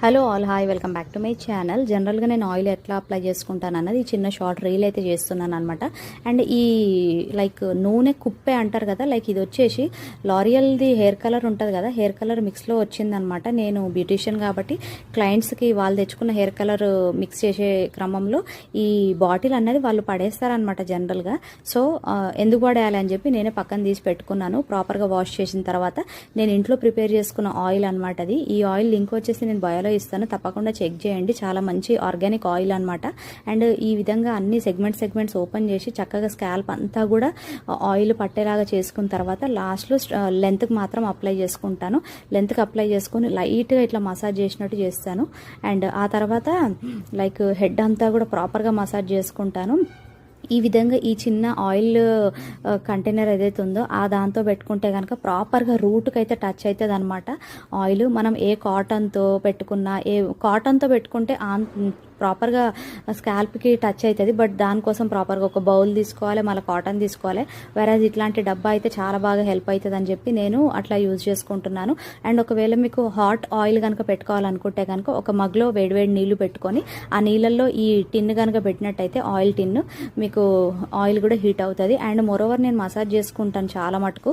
Hello all, hi, welcome back to my channel. జనరల్గా నేను oil ఎట్లా అప్లై చేసుకుంటాను అన్నది ఈ చిన్న షార్ట్ రీల్ అయితే చేస్తున్నాను అనమాట. అండ్ ఈ లైక్ నూనె కుప్పే అంటారు కదా, లైక్ ఇది వచ్చేసి లారియల్ది హెయిర్ కలర్ ఉంటుంది కదా, హెయిర్ కలర్ మిక్స్లో వచ్చిందనమాట. నేను బ్యూటీషియన్ కాబట్టి క్లయింట్స్కి వాళ్ళు తెచ్చుకున్న హెయిర్ కలర్ మిక్స్ చేసే క్రమంలో ఈ బాటిల్ అన్నది వాళ్ళు పడేస్తారనమాట జనరల్గా. సో ఎందుకు పడేయాలి అని చెప్పి నేనే పక్కన తీసి పెట్టుకున్నాను. ప్రాపర్గా వాష్ చేసిన తర్వాత నేను ఇంట్లో ప్రిపేర్ చేసుకున్న ఆయిల్ అనమాట అది. ఈ ఆయిల్ లింక్ వచ్చేసి నేను బయోలో ఇస్తాను, తప్పకుండా చెక్ చేయండి. చాలా మంచి ఆర్గానిక్ ఆయిల్ అనమాట. అండ్ ఈ విధంగా అన్ని సెగ్మెంట్స్ ఓపెన్ చేసి చక్కగా స్కాల్ప్ అంతా కూడా ఆయిల్ పట్టేలాగా చేసుకున్న తర్వాత లాస్ట్లో లెంత్కి మాత్రం అప్లై చేసుకుంటాను. లెంత్కి అప్లై చేసుకుని లైట్గా ఇట్లా మసాజ్ చేసినట్టు చేస్తాను. అండ్ ఆ తర్వాత లైక్ హెడ్ అంతా కూడా ప్రాపర్గా మసాజ్ చేసుకుంటాను. ఈ విధంగా ఈ చిన్న ఆయిల్ కంటైనర్ ఏదైతే ఉందో ఆ దాంతో పెట్టుకుంటే కనుక ప్రాపర్గా రూట్కి అయితే టచ్ అవుతుంది అనమాట ఆయిల్. మనం ఏ కాటన్తో పెట్టుకున్నా, ఏ కాటన్తో పెట్టుకుంటే ప్రాపర్గా స్కాల్ప్కి టచ్ అవుతుంది. బట్ దానికోసం ప్రాపర్గా ఒక బౌల్ తీసుకోవాలి, మళ్ళీ కాటన్ తీసుకోవాలి. వెరాజ్ ఇట్లాంటి డబ్బా అయితే చాలా బాగా హెల్ప్ అవుతుంది అని చెప్పి నేను అట్లా యూజ్ చేసుకుంటున్నాను. అండ్ ఒకవేళ మీకు హాట్ ఆయిల్ కనుక పెట్టుకోవాలనుకుంటే కనుక ఒక మగ్లో వేడివేడి నీళ్లు పెట్టుకొని ఆ నీళ్ళల్లో ఈ టిన్ కనుక పెట్టినట్టయితే ఆయిల్ టిన్ మీకు ఆయిల్ కూడా హీట్ అవుతుంది. అండ్ మోరోవర్ నేను మసాజ్ చేసుకుంటాను చాలా మటుకు.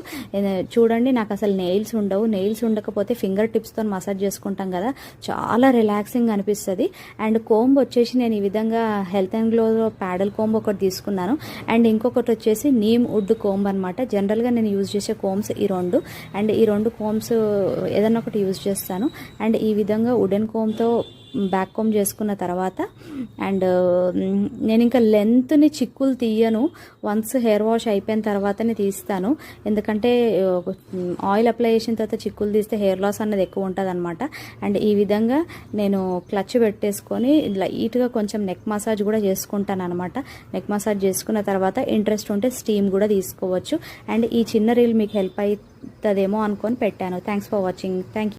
చూడండి, నాకు అసలు నెయిల్స్ ఉండవు. నెయిల్స్ ఉండకపోతే ఫింగర్ టిప్స్తో మసాజ్ చేసుకుంటాం కదా, చాలా రిలాక్సింగ్ అనిపిస్తుంది. అండ్ కోంబ్ వచ్చేసి నేను ఈ విధంగా హెల్త్ అండ్ గ్లోలో ప్యాడల్ కోంబ్ ఒకటి తీసుకున్నాను. అండ్ ఇంకొకటి వచ్చేసి నీమ్ వుడ్ కోంబ్ అనమాట. జనరల్గా నేను యూజ్ చేసే కోంబ్స్ ఈ రెండు. అండ్ ఈ రెండు కోంబ్స్ ఏదన్నా ఒకటి యూజ్ చేస్తాను. అండ్ ఈ విధంగా వుడెన్ కోంబ్తో బ్యాక్ కోమ్ చేసుకున్న తర్వాత అండ్ నేను ఇంకా లెంత్ని చిక్కులు తీయను. వన్స్ హెయిర్ వాష్ అయిపోయిన తర్వాతనే తీస్తాను. ఎందుకంటే ఆయిల్ అప్లై చేసిన తర్వాత చిక్కులు తీస్తే హెయిర్ లాస్ అన్నది ఎక్కువ ఉంటుంది అనమాట. అండ్ ఈ విధంగా నేను క్లచ్ పెట్టేసుకొని లైట్గా కొంచెం నెక్ మసాజ్ కూడా చేసుకుంటాను అనమాట. నెక్ మసాజ్ చేసుకున్న తర్వాత ఇంట్రెస్ట్ ఉంటే స్టీమ్ కూడా తీసుకోవచ్చు. అండ్ ఈ చిన్న రీల్ మీకు హెల్ప్ అవుతుందేమో అనుకొని పెట్టాను. Thanks for watching. Thank you.